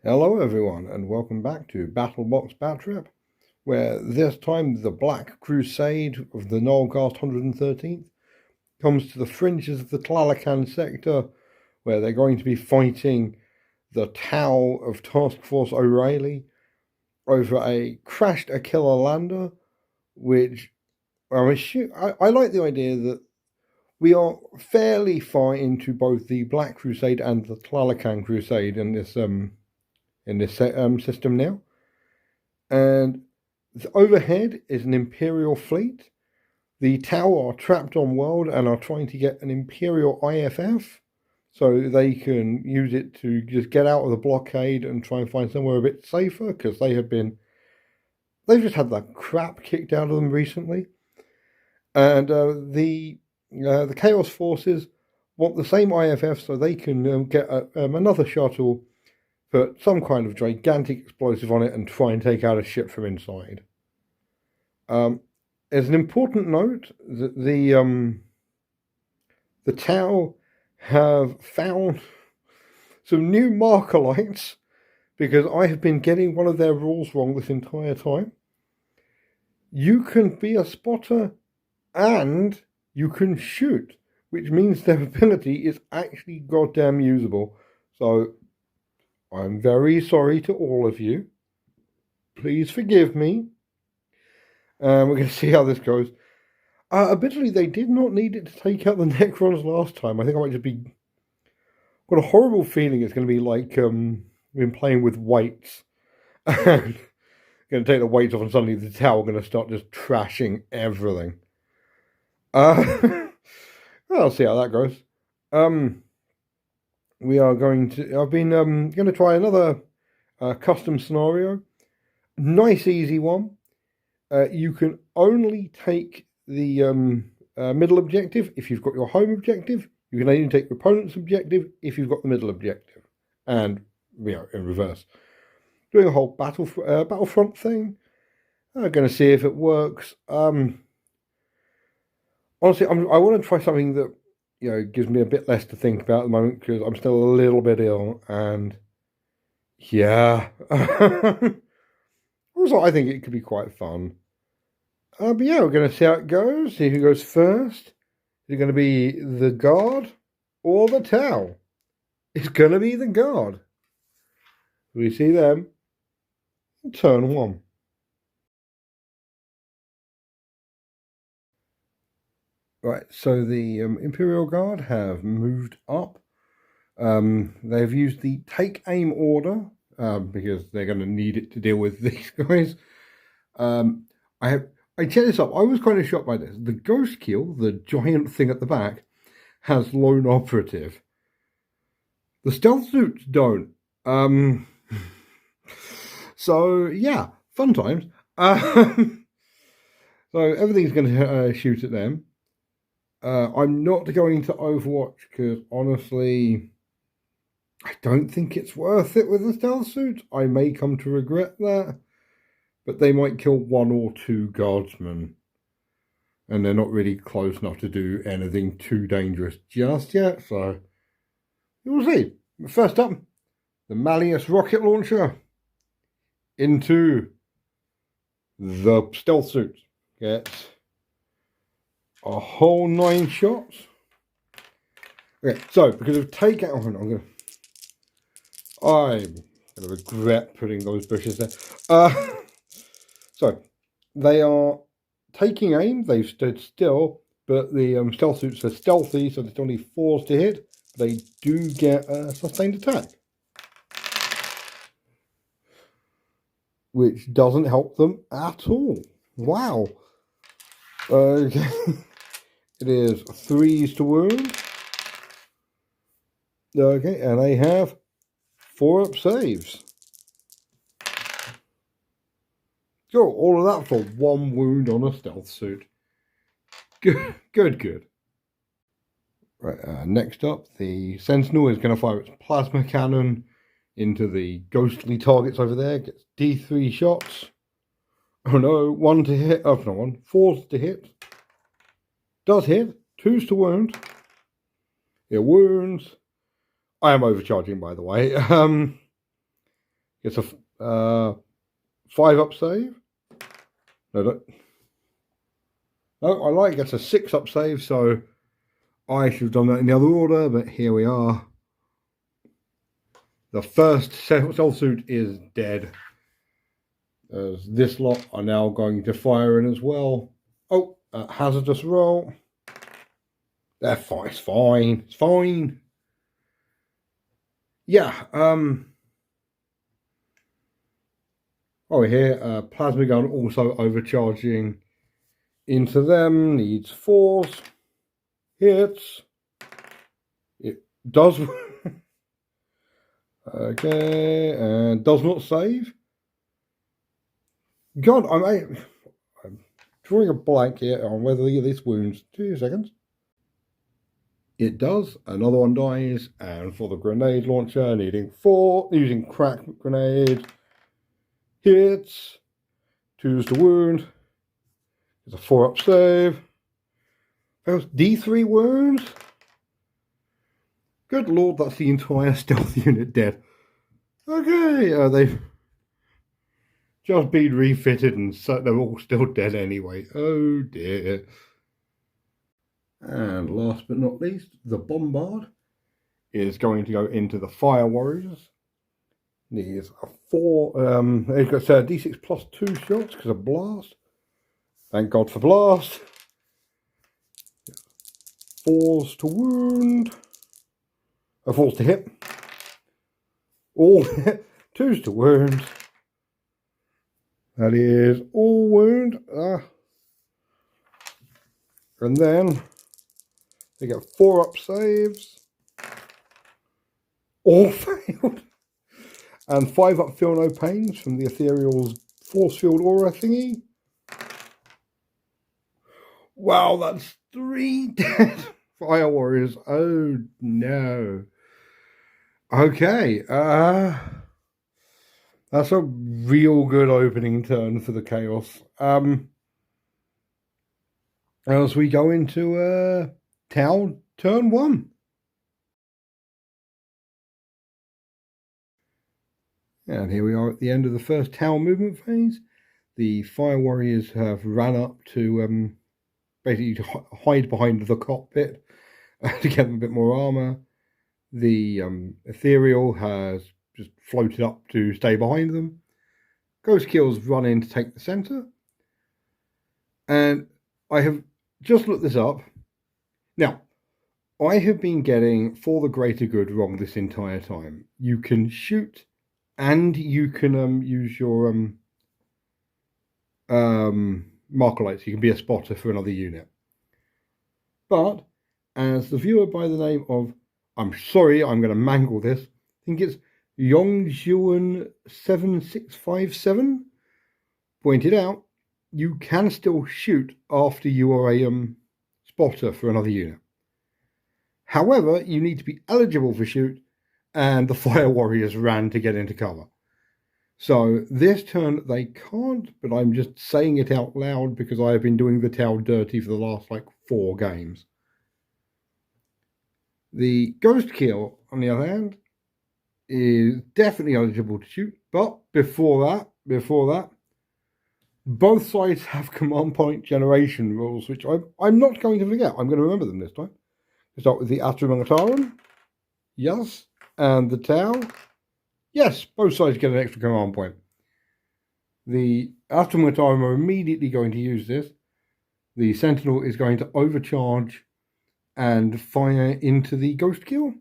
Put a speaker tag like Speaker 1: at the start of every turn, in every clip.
Speaker 1: Hello everyone and welcome back to BattleBox Batrep, where this time the Black Crusade of the Gnarlghast 113th comes to the fringes of the Tlalocan Sector, where they're going to be fighting the Tau of Task Force O'Reilly over a crashed Aquila Lander, which I like the idea that we are fairly far into both the Black Crusade and the Tlalocan Crusade in this system now. And overhead is an Imperial fleet. The Tau are trapped on world and are trying to get an Imperial IFF so they can use it to just get out of the blockade and try and find somewhere a bit safer, because they've just had the crap kicked out of them recently. And the Chaos Forces want the same IFF so they can get another shuttle, put some kind of gigantic explosive on it, and try and take out a ship from inside. As an important note, that the Tau have found some new marker lights, because I have been getting one of their rules wrong this entire time. You can be a spotter and you can shoot, which means their ability is actually goddamn usable. So I'm very sorry to all of you. Please forgive me. We're going to see how this goes. Admittedly, they did not need it to take out the Necrons last time. I think I might just be... got a horrible feeling it's going to be like been playing with weights. And going to take the weights off and suddenly the Tau are going to start just trashing everything. I'll see how that goes. We are going to... I've been going to try another custom scenario. Nice, easy one. You can only take the middle objective if you've got your home objective. You can only take your opponent's objective if you've got the middle objective. And, in reverse. Doing a whole Battlefront thing. I'm going to see if it works. Honestly, I want to try something that, gives me a bit less to think about at the moment, because I'm still a little bit ill, and yeah. Also, I think it could be quite fun. But yeah, we're going to see how it goes, see who goes first. Is it going to be the Guard or the Tau? It's going to be the Guard. We see them in turn one. Right, so the Imperial Guard have moved up. They've used the take aim order, because they're going to need it to deal with these guys. I checked this up. I was kind of shocked by this. The Ghost Keel, the giant thing at the back, has lone operative. The stealth suits don't. So yeah, fun times. So everything's going to shoot at them. I'm not going to Overwatch because honestly, I don't think it's worth it with the stealth suits. I may come to regret that, but they might kill one or two guardsmen, and they're not really close enough to do anything too dangerous just yet, so we'll see. First up, the Malleus rocket launcher into the stealth suits. Gets a whole 9 shots. Okay, so because of takeout, I'm going to regret putting those bushes there. So they are taking aim. They've stood still, but the stealth suits are stealthy, so there's only 4s to hit. They do get a sustained attack, which doesn't help them at all. Wow. Okay. It is 3s to wound. Okay, and they have 4 up saves. So all of that for 1 wound on a stealth suit. Good. Right, next up, the Sentinel is going to fire its plasma cannon into the ghostly targets over there. Gets D3 shots. Oh no, 1 to hit. Oh, not 1. 4s to hit. Does hit. 2s to wound. It wounds. I am overcharging, by the way. It's a 5 up save. No, I like it's a 6 up save, so I should have done that in the other order, but here we are. The first cell suit is dead. As this lot are now going to fire in as well. Oh, hazardous roll. They're fine. It's fine. It's fine. Yeah. Oh, here, plasma gun also overcharging into them. Needs 4s. Hits. It does. Okay, and does not save. God, I'm drawing a blank here on whether this wounds. 2 seconds. It does. Another one dies, and for the grenade launcher, needing 4, using crack grenade. Hits. 2s to wound. It's a 4 up save. That was D3 wounds. Good lord, that's the entire stealth unit dead. Okay, they've just been refitted and so they're all still dead anyway. Oh dear. And last but not least, the Bombard is going to go into the Fire Warriors. Needs a 4, they've got D6 plus 2 shots because of blast. Thank God for blast. 4s to wound. 4s to hit. All 2s to wound. That is all wound. And then they get 4 up saves. All failed. And 5 up feel no pains from the Ethereal's force field aura thingy. Wow, that's 3 dead Fire Warriors. Oh no. Okay, that's a real good opening turn for the Chaos. As we go into Tau turn 1. And here we are at the end of the first Tau movement phase. The Fire Warriors have ran up to basically hide behind the cockpit to get them a bit more armor. The Ethereal has just floated up to stay behind them. Ghost Kills run in to take the center. And I have just looked this up. Now, I have been getting For the Greater Good wrong this entire time. You can shoot and you can use your marker lights. You can be a spotter for another unit. But as the viewer by the name of, I'm sorry, I'm going to mangle this, I think it's Yongjuan7657 pointed out, you can still shoot after you are a spotter for another unit. However, you need to be eligible for shoot, and the Fire Warriors ran to get into cover. So this turn they can't, but I'm just saying it out loud because I have been doing the Tau dirty for the last 4 games. The Ghost Kill, on the other hand, is definitely eligible to shoot, but before that, both sides have command point generation rules, which I'm not going to forget. I'm going to remember them this time. We start with the Astra Militarum. Yes. And the Tau. Yes, both sides get an extra command point. The Astra Militarum are immediately going to use this. The Sentinel is going to overcharge and fire into the Ghost Kill.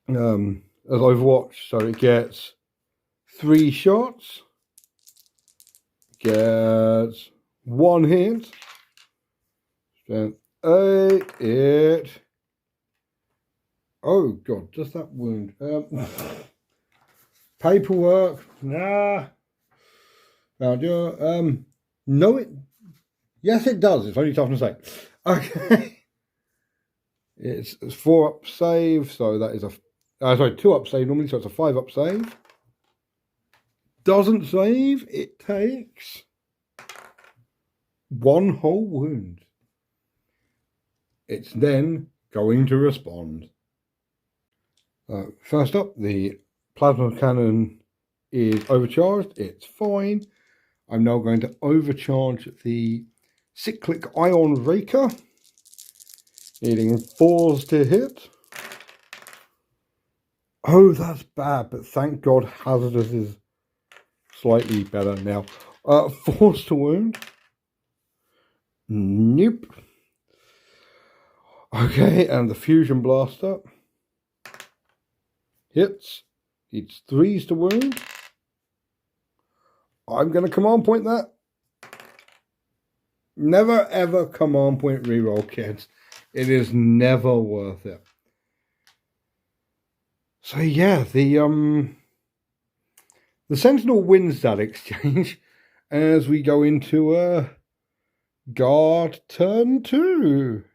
Speaker 1: As Overwatch, so it gets 3 shots. Gets 1 hit. Strength 8. It. Oh god, just that wound. Paperwork. Nah. No, it. Yes, it does. It's only tough to say. Okay. It's 4 up save, so that is a 2 up save normally, so it's a 5 up save. Doesn't save, it takes 1 whole wound. It's then going to respond. First up, the plasma cannon is overcharged. It's fine. I'm now going to overcharge the cyclic ion raker, needing 4s to hit. Oh, that's bad, but thank God hazardous is slightly better now. 4s to wound. Nope. Okay, and the fusion blaster hits. Needs 3s to wound. I'm going to command point that. Never ever command point reroll, kids. It is never worth it. So yeah, the Sentinel wins that exchange as we go into guard turn 2.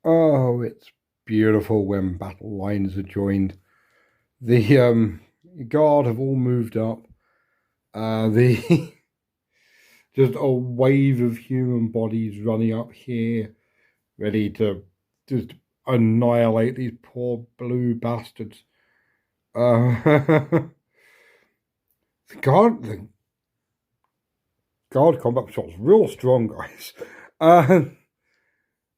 Speaker 1: Oh, it's beautiful when battle lines are joined. The guard have all moved up. The just a wave of human bodies running up here, ready to just annihilate these poor blue bastards. The guard combat shot's real strong, guys.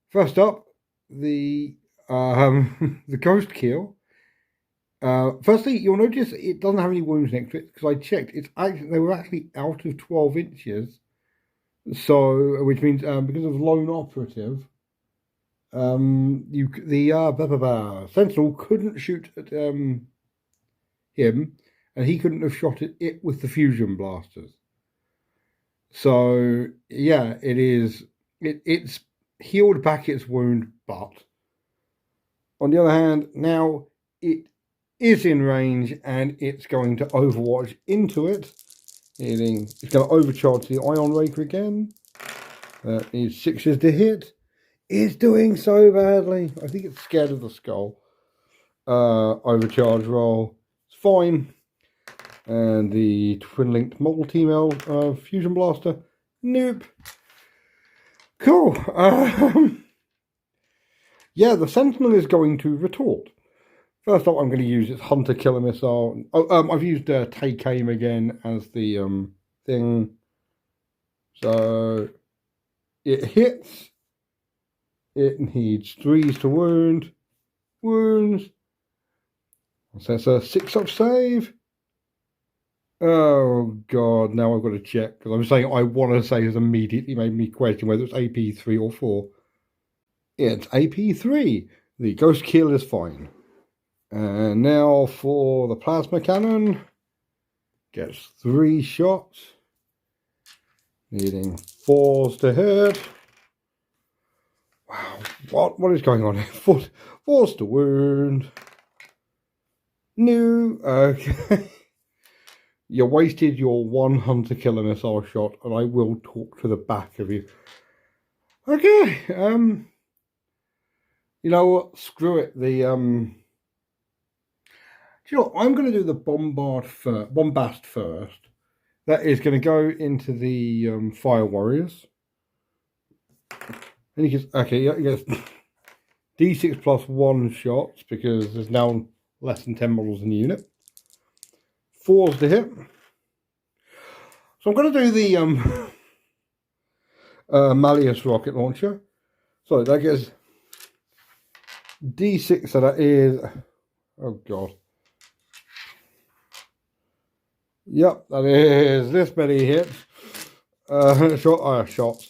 Speaker 1: First up, the ghost kill. Firstly, you'll notice it doesn't have any wounds next to it because I checked. They were actually out of 12 inches, so which means because of lone operative, the sentinel couldn't shoot at him, and he couldn't have shot at it with the fusion blasters. So yeah, it's healed back its wound, but on the other hand, now it is in range and it's going to overwatch into it. It's going to overcharge the ion raker again. That needs 6s to hit. It's doing so badly. I think it's scared of the skull. Overcharge roll. It's fine. And the twin-linked multi-mel fusion blaster. Nope. Cool. Yeah, the Sentinel is going to retort. First up, I'm going to use its Hunter Killer Missile. I've used Take Aim again as the thing. So it hits. It needs 3s to wound. Wounds. So that's a 6-up save. Oh God! Now I've got to check because I'm saying I want to say has immediately made me question whether it's AP 3 or 4. It's AP 3. The ghost kill is fine. And now for the plasma cannon. Gets 3 shots. Needing 4s to hit. Wow, what is going on here? 4s to wound. No, okay. You wasted your 1 Hunter Killer Missile shot, and I will talk to the back of you. Okay, you know what? Screw it. Do you know what? I'm going to do the bombast first. That is going to go into the Fire Warriors. And he gets, okay, he gets D6 plus 1 shots because there's now less than 10 models in the unit. 4s to hit. So I'm going to do the Malleus rocket launcher. So that gets D6, so that is, oh God. Yep, that is this many hits. Shots.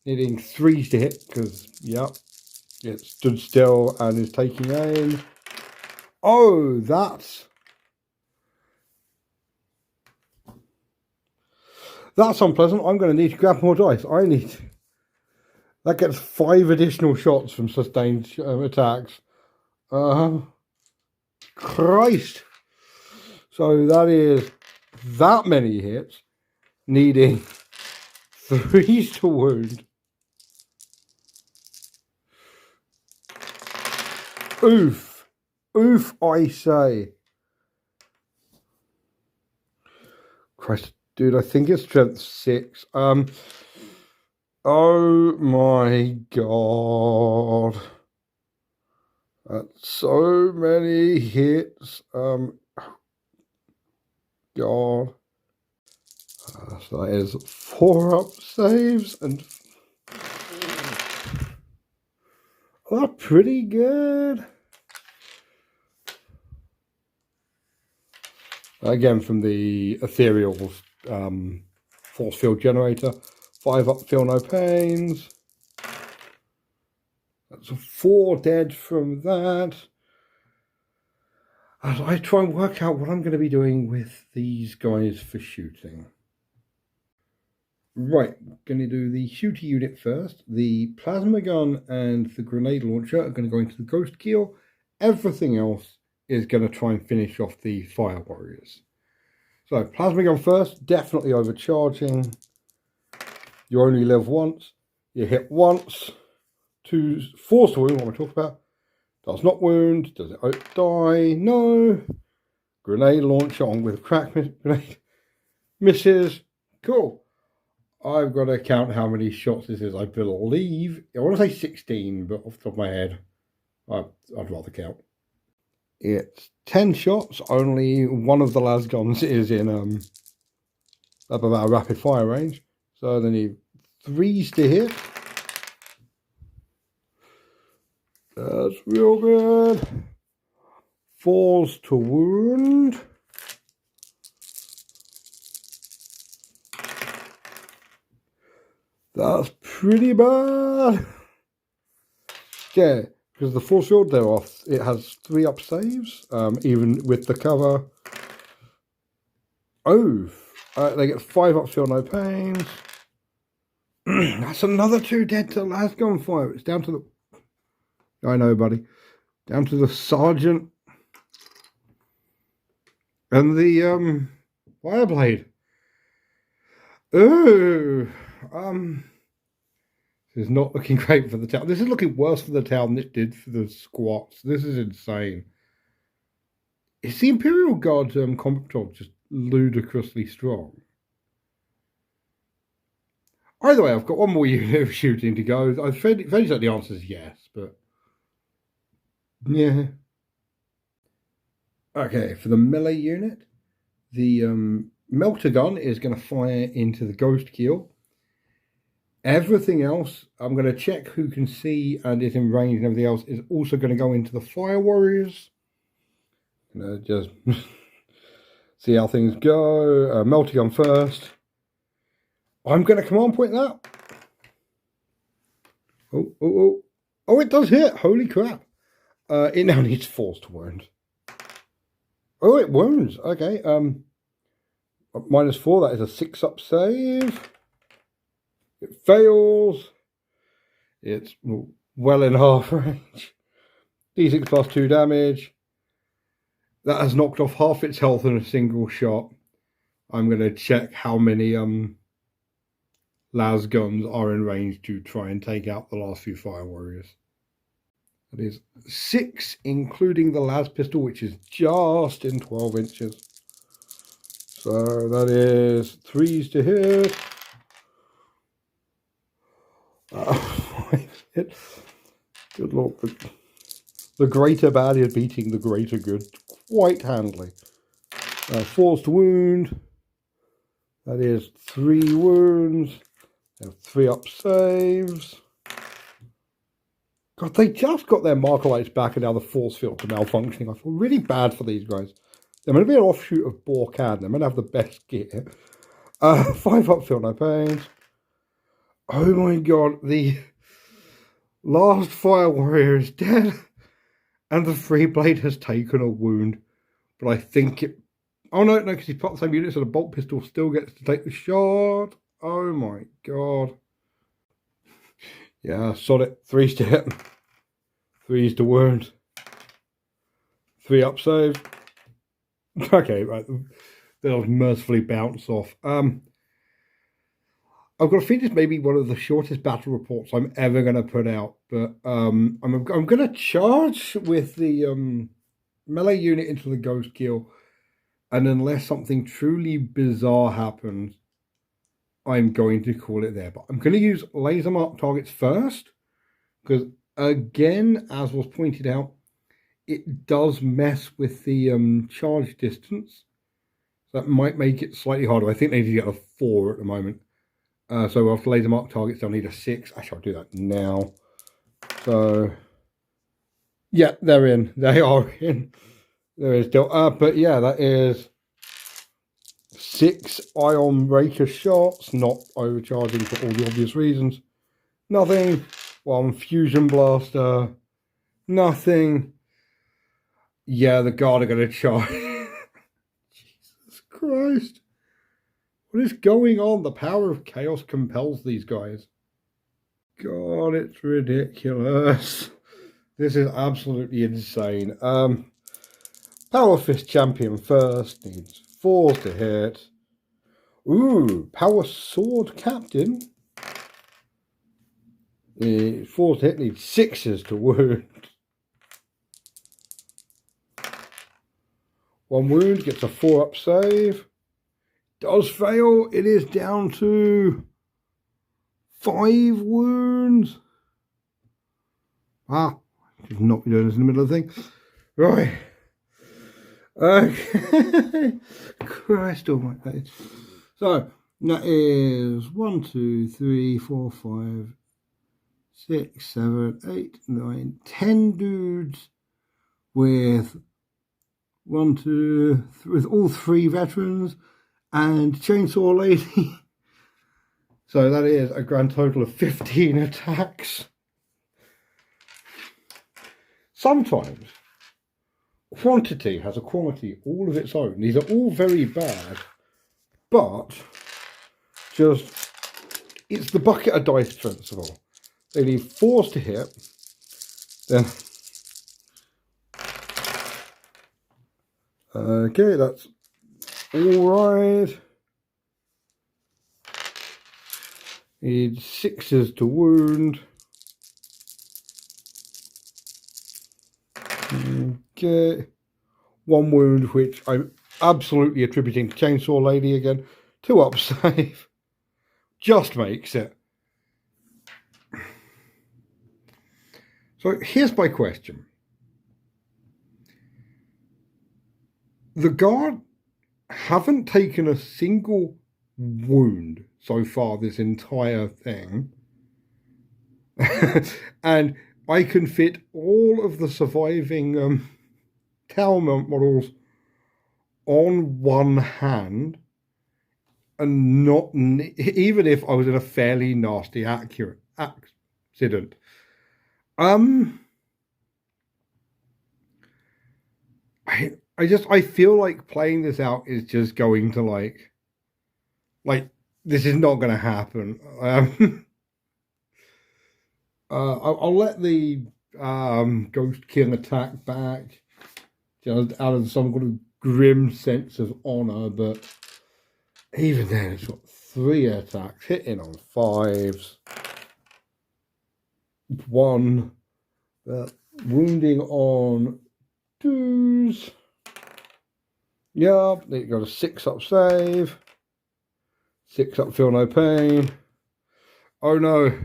Speaker 1: Needing 3s to hit because, yep, it stood still and is taking aim. Oh, that's unpleasant. I'm going to need to grab more dice. That gets 5 additional shots from sustained attacks. Christ. So that is that many hits, needing 3s to wound. Oof. Oof, I say. Christ, dude, I think it's strength 6. Oh my God. That's so many hits. God. So that is 4 up saves, and that's pretty good. Again, from the ethereal force field generator. 5 up, feel no pains. That's 4 dead from that. As I try and work out what I'm going to be doing with these guys for shooting. Right, going to do the shooter unit first. The plasma gun and the grenade launcher are going to go into the ghost keel. Everything else is going to try and finish off the fire warriors. So plasma gun first, definitely overcharging. You only live once. You hit once. 2 force to wound, what am I talking about? Does not wound. Does it die? No. Grenade launcher on with crack grenade. Misses. Cool. I've got to count how many shots this is. I believe, I want to say 16, but off the top of my head, I'd rather count. It's 10 shots. Only one of the lasguns is in up about rapid fire range. So they need 3s to hit. That's real good. 4s to wound. That's pretty bad. Yeah, because the force field they're off, it has 3 up saves, even with the cover. Oh, they get 5 up, feel no pains. That's another 2 dead to lasgun fire. It's down to the... I know, buddy. Down to the sergeant. And the fireblade. Oh, this is not looking great for the town. This is looking worse for the town than it did for the squats. This is insane. Is the Imperial Guard combat patrol just ludicrously strong? Either way, I've got one more unit of shooting to go. I've fairly certain the answer is yes, but yeah. Okay, for the melee unit, the melter gun is going to fire into the ghost keel. Everything else, I'm going to check who can see and is in range, and everything else is also going to go into the fire warriors. Just see how things go. Melter gun first. I'm going to command point that. Oh, it does hit. Holy crap. It now needs force to wound. Oh, it wounds. Okay. -4, that is a 6 up save. It fails. It's well in half range. D6 plus 2 damage. That has knocked off half its health in a single shot. I'm going to check how many lasguns are in range to try and take out the last few fire warriors. That is 6, including the las pistol, which is just in 12 inches. So that is 3s to hit. 5 hits. Good lord. The greater bad is beating the greater good quite handily. 4s to wound. That is 3 wounds. They have 3 up saves. God, they just got their marker lights back and now the force field are malfunctioning. I feel really bad for these guys. They're going to be an offshoot of Borkan. They're going to have the best gear. 5 up, feel no pains. Oh my god, the last fire warrior is dead. And the free blade has taken a wound. But I think it... Oh no, because he's part of the same unit, so the bolt pistol still gets to take the shot. Oh my god. Yeah, sod it. 3s to hit. 3s to wound. 3 up save. Okay, right. They'll mercifully bounce off. I've got a feeling this may be one of the shortest battle reports I'm ever going to put out. But I'm going to charge with the melee unit into the ghost keel. And unless something truly bizarre happens, I'm going to call it there. But I'm going to use laser mark targets first. Because again, as was pointed out, it does mess with the charge distance. That might make it slightly harder. I think they need to get a 4 at the moment. So we'll have to laser mark targets. They'll need a 6. Actually, I'll do that now. So, yeah, they're in. They are in. There is still. But yeah, that is 6 ion raker shots, not overcharging for all the obvious reasons. Nothing. 1 fusion blaster. Nothing. Yeah, the guard are going to charge. Jesus Christ. What is going on? The power of chaos compels these guys. God, it's ridiculous. This is absolutely insane. Power Fist Champion first. Needs 4s to hit. Ooh, Power Sword Captain. 4s to hit. Needs 6s to wound. 1 wound. Gets a 4-up save. Does fail. It is down to 5 wounds. Ah, should not be doing this in the middle of the thing. Right. Okay. Christ almighty. So, that is 1, 2, 3, 4, 5, 6, 7, 8, 9, 10 dudes with 1, 2, with all 3 veterans and Chainsaw Lady. So that is a grand total of 15 attacks. Sometimes quantity has a quality all of its own. These are all very bad, but just it's the bucket of dice principle. They need 4s to hit. Then okay, that's all right. Need 6s to wound. Okay. 1 wound, which I'm absolutely attributing to Chainsaw Lady again. 2-up save. Just makes it. So here's my question. The guard haven't taken a single wound so far this entire thing. And I can fit all of the surviving tower models on one hand, and not even if I was in a fairly nasty accident. I feel like playing this out is just going to like this is not going to happen. I'll let the Ghost King attack back just out of some kind of grim sense of honor, but even then it's got 3 attacks hitting on 5s, 1 wounding on 2s. Yep, they got a 6-up save, 6-up feel no pain. Oh no,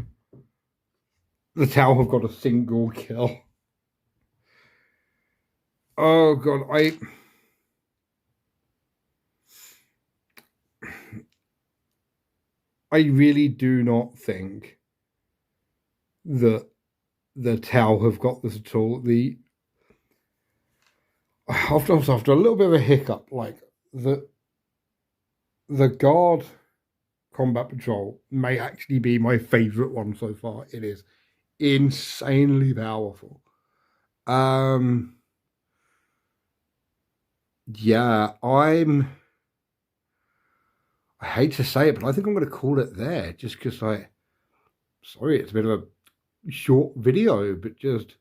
Speaker 1: the Tau have got a single kill. Oh god, I really do not think that the Tau have got this at all. After a little bit of a hiccup, like the guard combat patrol may actually be my favorite one so far. It is insanely powerful. Yeah, I hate to say it, but I think I'm going to call it there, just because sorry, it's a bit of a short video, but just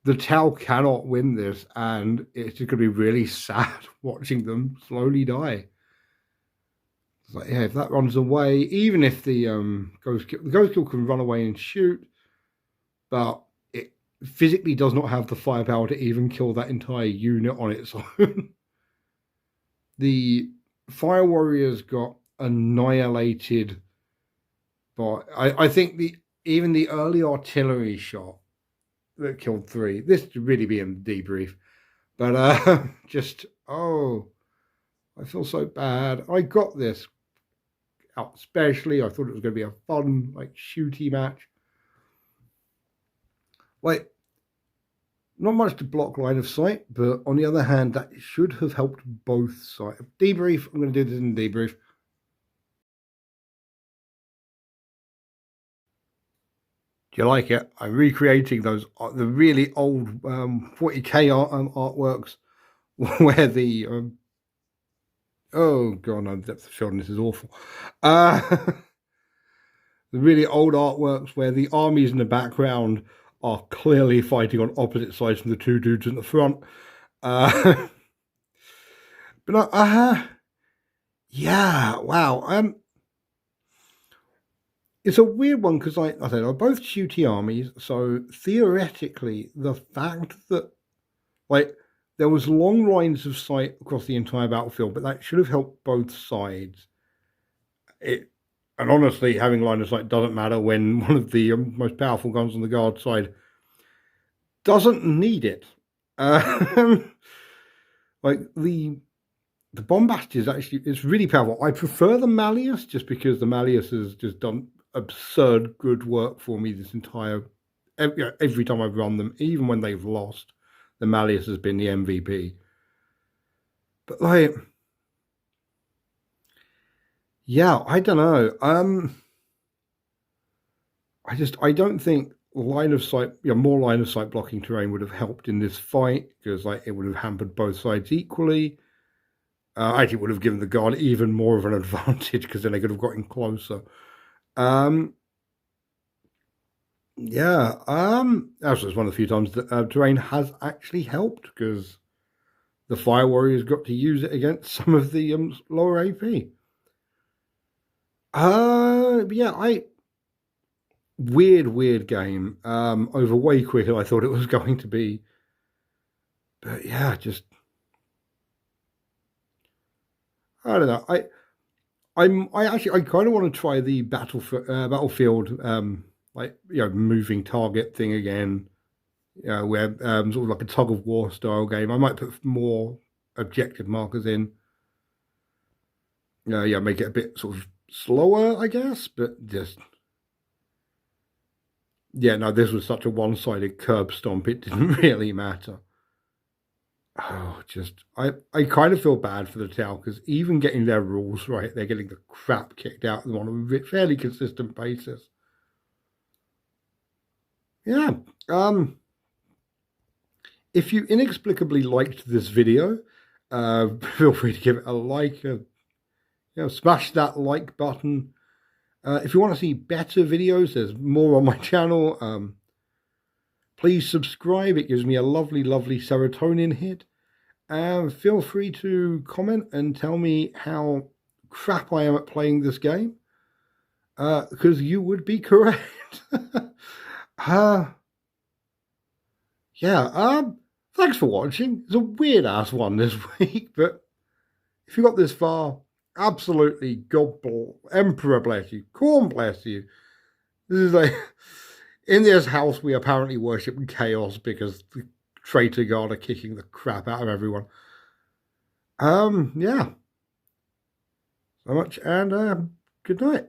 Speaker 1: the Tau cannot win this, and it's just going to be really sad watching them slowly die. It's like, yeah, if that runs away, even if the Ghost Kill can run away and shoot, but it physically does not have the firepower to even kill that entire unit on its own. The Fire Warriors got annihilated by, I think even the early artillery shot that killed 3. This should really be in the debrief. But just, oh, I feel so bad. I got this out specially. I thought it was going to be a fun, like, shooty match. Like, not much to block line of sight, but on the other hand, that should have helped both sides. Debrief, I'm going to do this in debrief. Do you like it? I'm recreating those the really old 40k artworks where the oh god, no, depth of field, this is awful. The really old artworks where the armies in the background are clearly fighting on opposite sides from the 2 dudes in the front. But yeah, wow. It's a weird one because, like I said, they're both shooty armies. So theoretically, the fact that, like, there was long lines of sight across the entire battlefield, but that should have helped both sides. And honestly, having line of sight doesn't matter when one of the most powerful guns on the guard side doesn't need it. Like the bombast is actually, it's really powerful. I prefer the Malleus just because the Malleus has just done absurd good work for me this entire every time I've run them, even when they've lost, the Malleus has been the MVP. But like, yeah, I don't know. I don't think line of sight, more line of sight blocking terrain would have helped in this fight because like it would have hampered both sides equally. I think it would have given the guard even more of an advantage because then they could have gotten closer. Yeah, that's one of the few times that terrain has actually helped because the Fire Warriors got to use it against some of the lower AP. Yeah, weird game. Over way quicker than I thought it was going to be. But yeah, just I don't know. I kind of want to try the battlefield like moving target thing again. Where sort of like a tug of war style game. I might put more objective markers in. Yeah, make it a bit sort of slower, I guess, but just yeah, no, this was such a one-sided curb stomp, it didn't really matter. Oh, just I kind of feel bad for the Tau because even getting their rules right, they're getting the crap kicked out of them on a fairly consistent basis. Yeah. If you inexplicably liked this video, feel free to give it a like. Smash that like button. If you want to see better videos, there's more on my channel. Please subscribe. It gives me a lovely, lovely serotonin hit. Feel free to comment and tell me how crap I am at playing this game. Because you would be correct. Yeah, thanks for watching. It's a weird-ass one this week, but if you got this far, absolutely, God bless, Emperor bless you, Corn bless you. This is like, in this house we apparently worship chaos because the traitor guard are kicking the crap out of everyone. Yeah. So much, and good night.